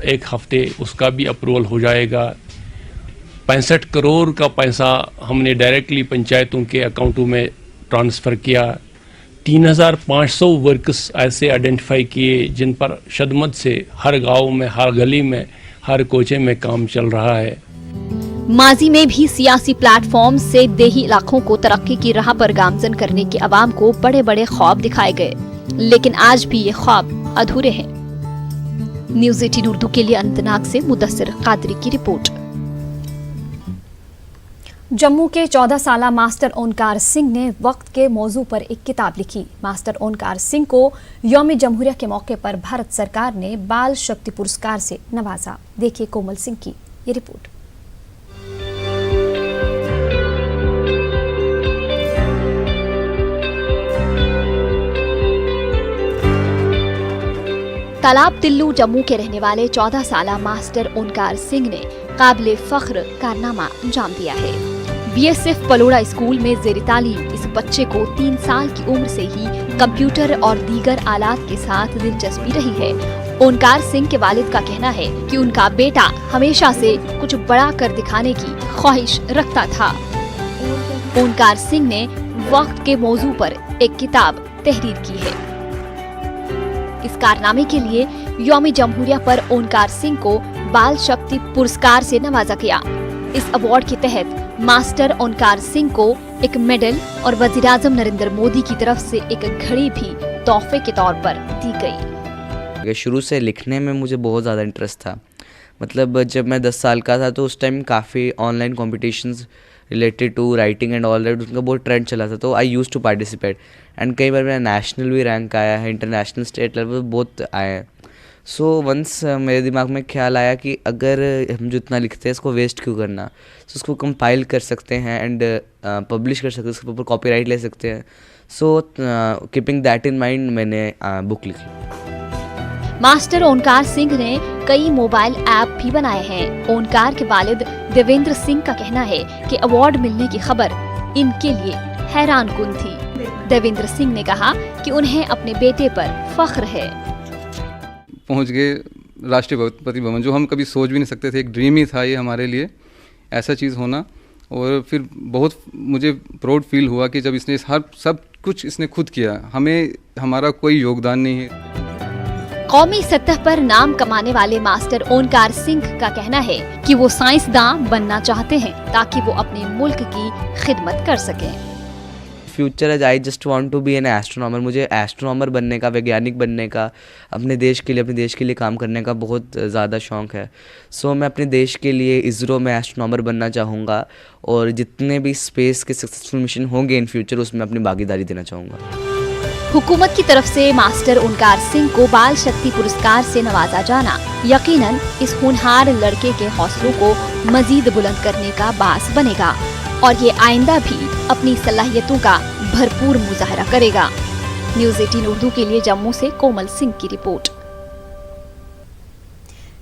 1 हफ्ते उसका भी अप्रूवल हो जाएगा। 65 करोड़ का पैसा हमने डायरेक्टली पंचायतों के अकाउंटों में ट्रांसफ़र किया। 3500 वर्कर्स ऐसे आइडेंटिफाई किए जिन पर शदमत से हर गांव में, हर गली में, हर कोचे में काम चल रहा है। माजी में भी सियासी प्लेटफॉर्म से देही इलाकों को तरक्की की राह पर गामजन करने के अवाम को बड़े बड़े ख्वाब दिखाए गए, लेकिन आज भी ये ख्वाब अधूरे हैं। न्यूज़ 18 उर्दू के लिए अनंतनाग से मुदस्सिर कादरी की रिपोर्ट। जम्मू के 14 साला मास्टर ओंकार सिंह ने वक्त के मौजू पर एक किताब लिखी। मास्टर ओंकार सिंह को यौम जमहूरिया के मौके पर भारत सरकार ने बाल शक्ति पुरस्कार से नवाजा। देखिए कोमल सिंह की ये रिपोर्ट। तालाब तिल्लू जम्मू के रहने वाले 14 साला मास्टर ओंकार सिंह ने काबिले फख्र कारनामा अंजाम दिया है। बीएसएफ पलोड़ा स्कूल में जेर तालीम इस बच्चे को 3 साल की उम्र से ही कंप्यूटर और दीगर आलात के साथ दिलचस्पी रही है। ओंकार सिंह के वालिद का कहना है कि उनका बेटा हमेशा से कुछ बड़ा कर दिखाने की ख्वाहिश रखता था। ओंकार सिंह ने वक्त के मौजू पर एक किताब तहरीर की है। इस कारनामे के लिए यौम जमहूरिया पर ओंकार सिंह को बाल शक्ति पुरस्कार से नवाजा गया। इस अवार्ड के तहत मास्टर ओंकार सिंह को एक मेडल और वज़ीर-ए-आज़म नरेंद्र मोदी की तरफ से एक घड़ी भी तोहफे के तौर पर दी गई। शुरू से लिखने में मुझे बहुत ज़्यादा इंटरेस्ट था। जब मैं 10 साल का था तो उस टाइम काफ़ी online competitions related to writing and all that, उनका बहुत ट्रेंड चला था, तो I use to participate and कई बार मेरा नेशनल भी रैंक आया है, इंटरनेशनल स्टेट लेवल बहुत आए हैं। सो वंस मेरे दिमाग में ख्याल आया कि अगर हम जो इतना लिखते हैं इसको वेस्ट क्यों करना, तो उसको कंपाइल कर सकते हैं एंड पब्लिश कर सकते हैं, उसके ऊपर कॉपीराइट ले सकते हैं। So keeping that in mind मैंने बुक लिखी। मास्टर ओंकार सिंह ने कई मोबाइल ऐप भी बनाए हैं। ओंकार के वालिद देवेंद्र सिंह का कहना है कि अवार्ड मिलने की खबर इनके लिए हैरानकुन थी। देवेंद्र सिंह ने कहा कि उन्हें अपने बेटे पर फख्र है। पहुंच गए राष्ट्रपति भवन, जो हम कभी सोच भी नहीं सकते थे, एक ड्रीम ही था ये हमारे लिए ऐसा चीज़ होना। और फिर बहुत मुझे प्राउड फील हुआ कि जब इसने सब कुछ इसने खुद किया, हमें हमारा कोई योगदान नहीं है। कौमी सतह पर नाम कमाने वाले मास्टर ओंकार सिंह का कहना है कि वो साइंसदान बनना चाहते हैं ताकि वो अपने मुल्क की खिदमत कर सकें। Future as I just want to be an astronomer, मुझे एस्ट्रोनॉमर बनने का, वैज्ञानिक बनने का, अपने देश के लिए काम करने का बहुत ज़्यादा शौक़ है। सो मैं अपने देश के लिए इसरो में एस्ट्रोनॉमर बनना चाहूँगा और जितने भी स्पेस के सक्सेसफुल मिशन होंगे इन फ्यूचर उसमें अपनी भागीदारी देना चाहूँगा। हुकूमत की तरफ से मास्टर ओंकार सिंह को बाल शक्ति पुरस्कार से नवाजा जाना यकीनन इस होनहार लड़के के हौसलों को मजीद बुलंद करने का बास बनेगा और ये आइंदा भी अपनी सलाहियतों का भरपूर मुजाहरा करेगा। न्यूज़ 18 उर्दू के लिए जम्मू से कोमल सिंह की रिपोर्ट।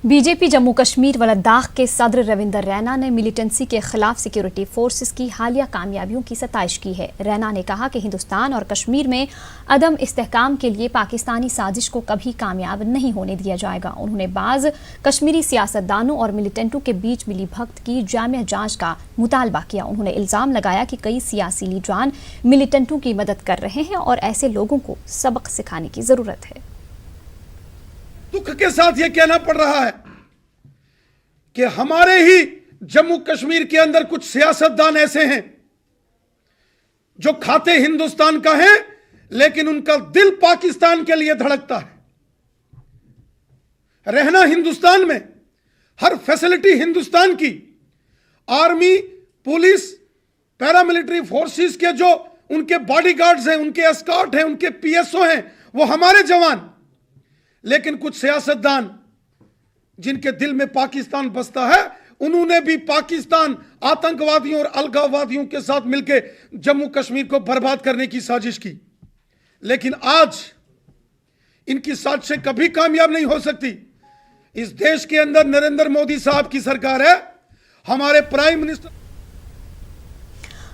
बीजेपी जम्मू कश्मीर व लद्दाख के सदर रविंदर रैना ने मिलिटेंसी के खिलाफ सिक्योरिटी फोर्सेस की हालिया कामयाबियों की सताइश की है। रैना ने कहा कि हिंदुस्तान और कश्मीर में अदम इस्तेहकाम के लिए पाकिस्तानी साजिश को कभी कामयाब नहीं होने दिया जाएगा। उन्होंने बाज़ कश्मीरी सियासतदानों और मिलिटेंटों के बीच मिली भगत की जामिया जांच का मुतालबा किया। उन्होंने इल्ज़ाम लगाया कि कई सियासी लीडरान मिलिटेंटों की मदद कर रहे हैं और ऐसे लोगों को सबक सिखाने की जरूरत है। दुख के साथ यह कहना पड़ रहा है कि हमारे ही जम्मू कश्मीर के अंदर कुछ सियासतदान ऐसे हैं जो खाते हिंदुस्तान का है लेकिन उनका दिल पाकिस्तान के लिए धड़कता है। रहना हिंदुस्तान में, हर फैसिलिटी हिंदुस्तान की, आर्मी, पुलिस, पैरामिलिट्री फोर्सेस के जो उनके बॉडीगार्ड्स हैं, उनके एस्कॉर्ट हैं, उनके पीएसओ हैं, वो हमारे जवान। लेकिन कुछ सियासतदान जिनके दिल में पाकिस्तान बसता है, उन्होंने भी पाकिस्तान आतंकवादियों और अलगाववादियों के साथ मिलकर जम्मू कश्मीर को बर्बाद करने की साजिश की। लेकिन आज इनकी साजिशें कभी कामयाब नहीं हो सकती। इस देश के अंदर नरेंद्र मोदी साहब की सरकार है, हमारे प्राइम मिनिस्टर।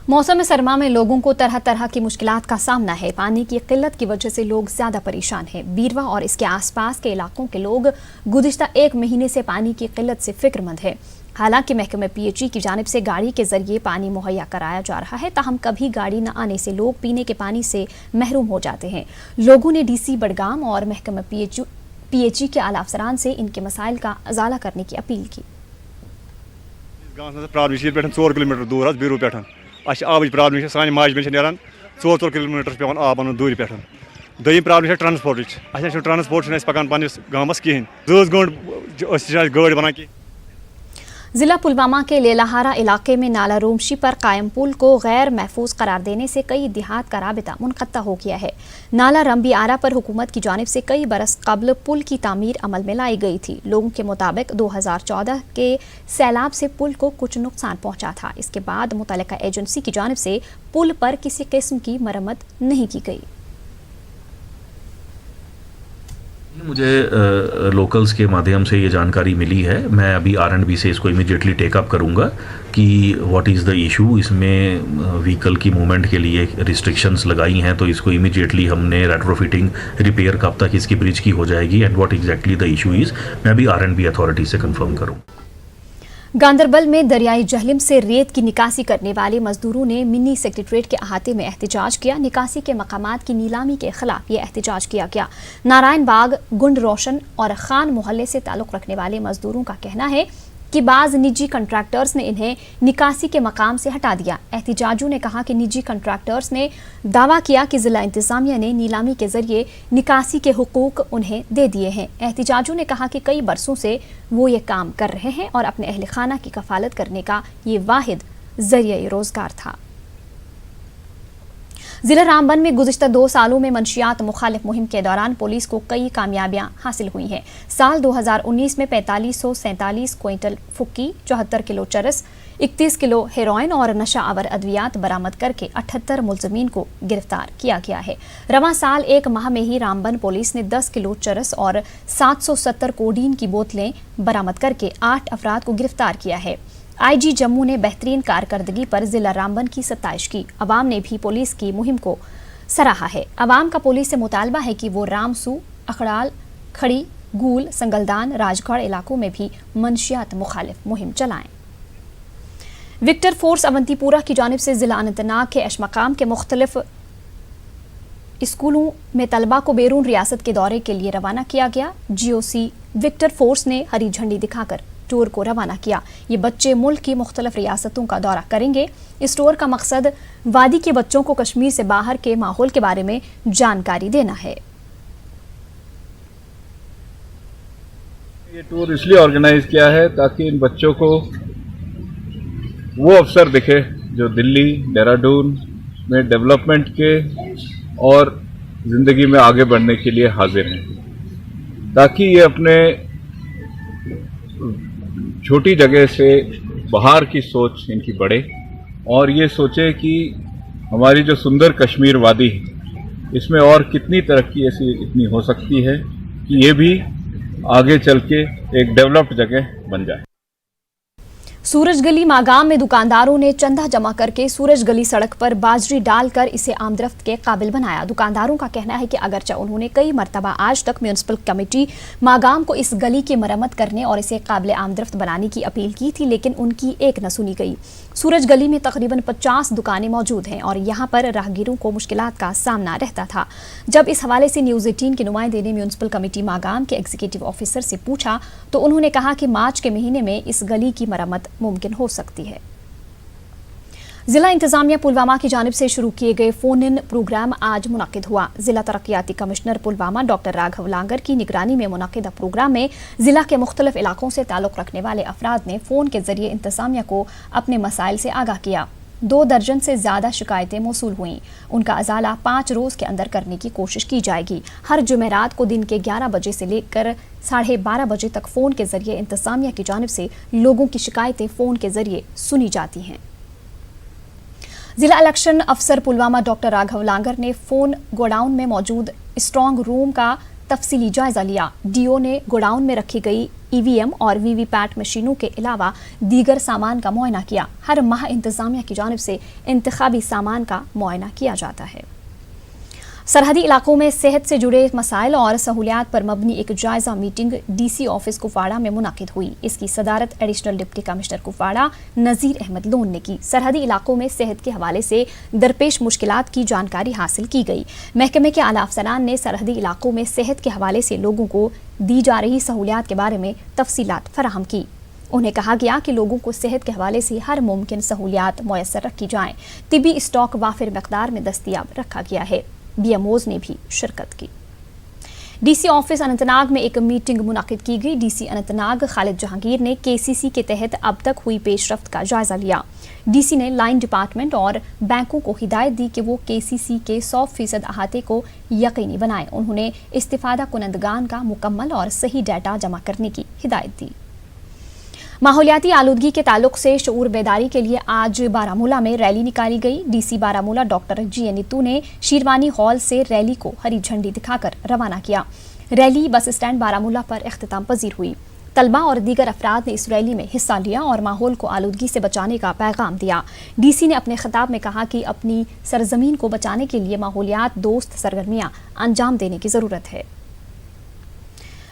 मौसम सरमा में लोगों को तरह तरह की मुश्किलात का सामना है। पानी की किल्लत की वजह से लोग ज्यादा परेशान हैं। बीरवा और इसके आसपास के इलाकों के लोग गुज़िश्ता 1 महीने से पानी की किल्लत से फिक्रमंद है। हालांकि महकमे पीएचई की जानिब से गाड़ी के जरिए पानी मुहैया कराया जा रहा है, ताहम कभी गाड़ी न आने से लोग पीने के पानी से महरूम हो जाते हैं। लोगों ने डीसी बडगाम और महकमे पीएचई के आला अफसरान से इनके मसाइल का अजाला करने की अपील की। 4 किलोमीटर दूर बीरू पे आबच प्रॉब्लम सान माजबन नीरान 4 किलोमीटर पे आब अन दूर पे। दोम प्रॉब्लम ट्रांसपोर्ट ट्रांसपोर्ट पकान पन्निस गाँवस कहें 2 घंटे गाड़ी बनान कहें। जिला पुलवामा के लेलाहारा इलाके में नाला रोमशी पर कायम पुल को गैर महफूज करार देने से कई देहात का राबिता मुनक़ता हो गया है। नाला रंबी आरा पर हुकूमत की जानिब से कई बरस कबल पुल की तामीर अमल में लाई गई थी। लोगों के मुताबिक 2014 के सैलाब से पुल को कुछ नुकसान पहुंचा था। इसके बाद मुतल्लिका एजेंसी की जानिब से पुल पर किसी किस्म की मरम्मत नहीं की गई। मुझे लोकल्स के माध्यम से ये जानकारी मिली है। मैं अभी R&B से इसको इमीडिएटली टेकअप करूँगा कि व्हाट इज़ द इशू। इसमें व्हीकल की मूवमेंट के लिए रिस्ट्रिक्शंस लगाई हैं, तो इसको इमीडिएटली हमने रेट्रोफिटिंग रिपेयर कब तक इसकी ब्रिज की हो जाएगी and what exactly the issue is, मैं अभी R&B अथॉरिटी से कंफर्म करूँ। गांदरबल में दरियाई जहलिम से रेत की निकासी करने वाले मजदूरों ने मिनी सेक्रेटरीट के अहाते में एहतजाज किया। निकासी के मकामात की नीलामी के खिलाफ ये एहतजाज किया गया। नारायण बाग, गुंड रोशन और खान मोहल्ले से ताल्लुक रखने वाले मजदूरों का कहना है कि बाज निजी कंट्रैक्टर्स ने इन्हें निकासी के मकाम से हटा दिया। एहतजाजों ने कहा कि निजी कंट्रैक्टर्स ने दावा किया कि जिला इंतजामिया ने नीलामी के जरिए निकासी के हुकूक उन्हें दे दिए हैं। एहतजाजों ने कहा कि कई बरसों से वो ये काम कर रहे हैं और अपने अहल खाना की कफालत करने का ये वाहिद जरिए रोजगार था। जिला रामबन में गुज़िश्ता 2 सालों में मंशियात मुखालिफ मुहिम के दौरान पुलिस को कई कामयाबियां हासिल हुई हैं। साल 2019 में 4547 क्विंटल फुक्की, 74 किलो चरस, 31 किलो हेरोइन और नशा आवर अद्वियात बरामद करके 78 मुलजमीन को गिरफ्तार किया गया है। रवां साल 1 माह में ही रामबन पुलिस ने 10 किलो चरस और 770 कोडीन की बोतलें बरामद करके 8 अफराद को गिरफ्तार किया है। आईजी जम्मू ने बेहतरीन कारकर्दगी पर जिला रामबन की सताइश की। अवाम ने भी पुलिस की मुहिम को सराहा है। अवाम का पुलिस से मुतालबा है कि वो रामसू, अखड़ाल, खड़ी, गूल, संगलदान, राजगढ़ इलाकों में भी मंशियात मुखालिफ मुहिम चलाएं। विक्टर फोर्स अवंतीपुरा की जानिब से जिला अनंतनाग के अशमकाम के मुख्तलिफ स्कूलों में तलबा को बैरून रियासत के दौरे के लिए रवाना किया गया। GOC विक्टर फोर्स ने हरी झंडी दिखाकर टूर को रवाना किया। ये बच्चे मुल्क की मुख्तलिफ रियासतों का दौरा करेंगे। इस टूर का मकसद वादी के बच्चों को कश्मीर से बाहर के माहौल के बारे में जानकारी देना है। ये टूर इसलिए ऑर्गेनाइज किया है ताकि इन बच्चों को वो अवसर दिखे जो दिल्ली, देहरादून में डेवलपमेंट के और ज़िंदगी में आगे बढ़ने के लिए हाजिर हैं, ताकि ये अपने छोटी जगह से बाहर की सोच इनकी बढ़े और ये सोचे कि हमारी जो सुंदर कश्मीर वादी है इसमें और कितनी तरक्की ऐसी इतनी हो सकती है कि ये भी आगे चल के एक डेवलप्ड जगह बन जाए। सूरजगली मागाम में दुकानदारों ने चंदा जमा करके सूरजगली सड़क पर बाजरी डालकर इसे आमदरफ्त के काबिल बनाया। दुकानदारों का कहना है कि अगरचे उन्होंने कई मरतबा आज तक म्यूनिसिपल कमेटी मागाम को इस गली की मरम्मत करने और इसे काबिल आमदरफ्त बनाने की अपील की थी, लेकिन उनकी एक न सुनी गई। सूरजगली में तकरीबन 50 दुकानें मौजूद हैं और यहाँ पर राहगीरों को मुश्किलात का सामना रहता था। जब इस हवाले से न्यूज़ 18 के नुमाइंदे ने म्यूनिसिपल कमेटी मागाम के एग्जीक्यूटिव ऑफिसर से पूछा तो उन्होंने कहा कि मार्च के महीने में इस गली की मरम्मत मुमकिन हो सकती है। जिला इंतजामिया पुलवामा की जानिब से शुरू किए गए फोन इन प्रोग्राम आज मुनक्किद हुआ। जिला तरक्याती कमिश्नर पुलवामा डॉक्टर राघव लांगर की निगरानी में मुनक्किदा प्रोग्राम में जिला के मुख्तलिफ इलाकों से ताल्लुक रखने वाले अफराद ने फोन के जरिए इंतजामिया को अपने मसाइल से आगाह किया। 2 दर्जन से ज्यादा शिकायतें मौसूल हुईं। उनका अजाला 5 रोज के अंदर करने की कोशिश की जाएगी। हर जुमेरात को दिन के 11 बजे से लेकर 12:30 बजे तक फोन के जरिए इंतजामिया की जानिब से लोगों की शिकायतें फोन के जरिए सुनी जाती हैं। जिला इलेक्शन अफसर पुलवामा डॉक्टर राघव लांगर ने फोन गोडाउन में मौजूद स्ट्रांग रूम का तफसीली जायजा लिया। डीओ ने गोडाउन में रखी गई EVM और VVPAT मशीनों के अलावा दीगर सामान का मुआयना किया। हर माह इंतजामिया की जानिब से इंतखाबी सामान का मुआयना किया जाता है। सरहदी इलाकों में सेहत से जुड़े मसाइल और सहूलियात पर मबनी एक जायजा मीटिंग DC ऑफिस कुपवाड़ा में मुनाकिद हुई। इसकी सदारत एडिशनल डिप्टी कमिश्नर कुपवाड़ा नज़ीर अहमद लोन ने की। सरहदी इलाकों में सेहत के हवाले से दरपेश मुश्किलात की जानकारी हासिल की गई। महकमे के आला अफसरान ने सरहदी इलाकों में सेहत के हवाले से लोगों को दी जा रही सहूलियात के बारे में तफसीलात फराहम की। उन्हें कहा गया कि लोगों को सेहत के हवाले से हर मुमकिन सहूलियात मुयस्सर रखी जाएं। तिबी स्टॉक वाफिर मकदार में दस्तियाब रखा गया है। BMOs ने भी शिरकत की। DC ऑफिस अनंतनाग में एक मीटिंग मुनाकिद की गई। DC अनंतनाग खालिद जहांगीर ने KCC के तहत अब तक हुई पेशरफ्त का जायजा लिया। DC ने लाइन डिपार्टमेंट और बैंकों को हिदायत दी कि वो KCC के 100% अहाते को यकीनी बनाएं। उन्होंने इस्तिफादा कुनंदगान का मुकम्मल और सही डाटा जमा करने की हिदायत दी। माहौलियाती आलूदगी के ताल्लुक से शऊर बेदारी के लिए आज बारामूला में रैली निकाली गई। DC Baramulla doctor GN Neetu ने शीरवानी हॉल से रैली को हरी झंडी दिखाकर रवाना किया। रैली बस स्टैंड बारामूला पर इख्तिताम पजीर हुई। तलबा और दीगर अफराद ने इस रैली में हिस्सा लिया और माहौल को आलूदगी से बचाने का पैगाम दिया। DC ने अपने खिताब में कहा कि अपनी सरजमीन को बचाने के लिए माहौलियात दोस्त सरगर्मियां अंजाम देने की ज़रूरत है।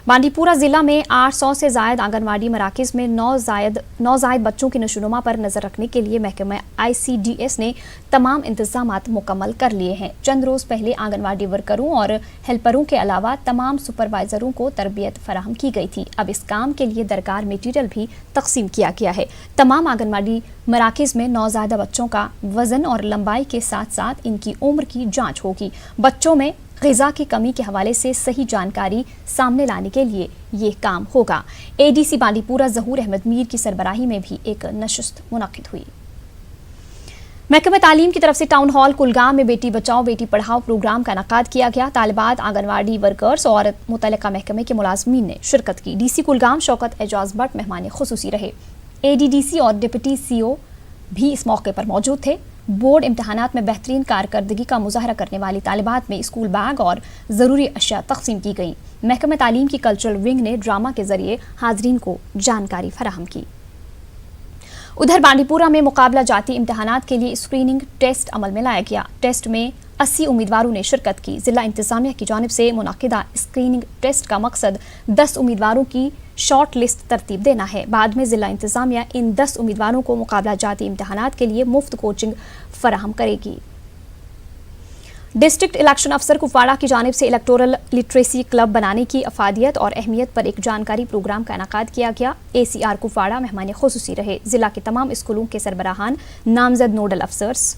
बांडीपुरा जिला में 800 से जायद आंगनवाड़ी मराकज़ में नौजायद बच्चों की नशोनुमा पर नजर रखने के लिए महकमा ICDS ने तमाम इंतजामात मुकम्मल कर लिए हैं। चंद रोज पहले आंगनवाड़ी वर्करों और हेल्परों के अलावा तमाम सुपरवाइजरों को तरबियत फराहम की गई थी। अब इस काम के लिए दरकार मटीरियल भी तकसीम किया गया है। तमाम आंगनवाड़ी मराकज़ में नौजायदा बच्चों का वजन और लंबाई के साथ साथ इनकी उम्र की जाँच होगी। बच्चों में ग़िज़ा की कमी के हवाले से सही जानकारी सामने लाने के लिए ये काम होगा। ADC बांडीपुरा ज़हूर अहमद मीर की सरबराही में भी एक नशिस्त मुनक्किद हुई। महकमे तालीम की तरफ से टाउन हॉल कुलगाम में बेटी बचाओ बेटी पढ़ाओ प्रोग्राम का इनेकाद किया गया। तालिबात, आंगनवाड़ी वर्कर्स और मुतल्लिका महकमे के मुलाजमीन ने शिरकत की। डीसी कुलगाम शौकत एजाज भट्ट मेहमान खुसूसी रहे। ADDC और डिप्टी CO भी इस मौके पर मौजूद थे। बोर्ड इम्तहानात में बेहतरीन कारकर्दगी का मुजाहरा करने वाली तालिबात में स्कूल बैग और ज़रूरी अशिया तकसीम की गई। महकमे तालीम की कल्चरल विंग ने ड्रामा के जरिए हाजरीन को जानकारी फराहम की। उधर बांडीपुरा में मुकाबला जाती इम्तहानात के लिए स्क्रीनिंग टेस्ट अमल में लाया गया। टेस्ट में 80 उम्मीदवारों ने शिरकत की। जिला इंतजामिया की जानिब से मुनाकिदा स्क्रीनिंग टेस्ट का मकसद 10 उम्मीदवारों की शॉर्ट लिस्ट तरतीब देना है। बाद में जिला इंतजामिया इन 10 उम्मीदवारों को मुकाबला जाती इम्तहानात के लिए मुफ्त कोचिंग फराहम करेगी। डिस्ट्रिक्ट इलेक्शन अफसर कुपवाड़ा की जानिब से इलेक्टोरल लिटरेसी क्लब बनाने की अफादियत और अहमियत पर एक जानकारी प्रोग्राम का इनेकाद किया गया। ACR कुपवाड़ा मेहमान खुसूसी रहे। जिला के तमाम स्कूलों के सरबराहान, नामजद नोडल अफसर्स,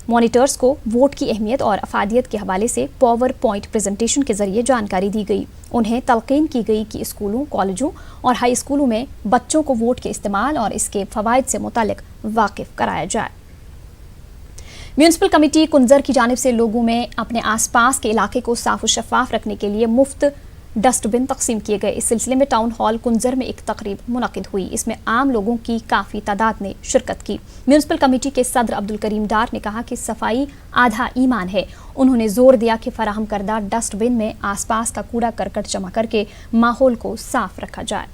मॉनिटर्स को वोट की अहमियत और अफादियत के हवाले से पावर पॉइंट प्रेजेंटेशन के जरिए जानकारी दी गई। उन्हें तलकीन की गई कि स्कूलों, कॉलेजों और हाई स्कूलों में बच्चों को वोट के इस्तेमाल और इसके फ़वाइद से मुतालिक वाकिफ कराया जाए। म्यूनिसिपल कमेटी कुंजर की जानिब से लोगों में अपने आसपास के इलाके को साफ और शफाफ रखने के लिए मुफ्त डस्टबिन तकसीम किए गए। इस सिलसिले में टाउन हॉल कुंजर में एक तकरीब मुनक़िद हुई। इसमें आम लोगों की काफ़ी तादाद ने शिरकत की। म्यूनिसिपल कमेटी के सदर अब्दुल करीम डार ने कहा कि सफाई आधा ईमान है। उन्होंने जोर दिया कि फराहम करदा डस्टबिन में आसपास का कूड़ा करकट जमा करके माहौल को साफ रखा जाए।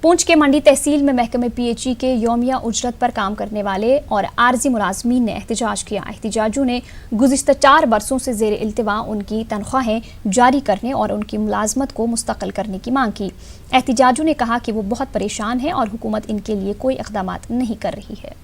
पूंछ के मंडी तहसील में महकमे PHE के यौमिया उजरत पर काम करने वाले और आर्जी मुलाजमीन ने एहतजाज किया। एहतजाजियों ने गुज़िश्ता 4 बरसों से ज़ेर इल्तिवा उनकी तनख्वाहें जारी करने और उनकी मुलाजमत को मुस्तकिल करने की मांग की। एहतजाजियों ने कहा कि वो बहुत परेशान हैं और हुकूमत इनके लिए कोई इक़दामात नहीं कर रही है।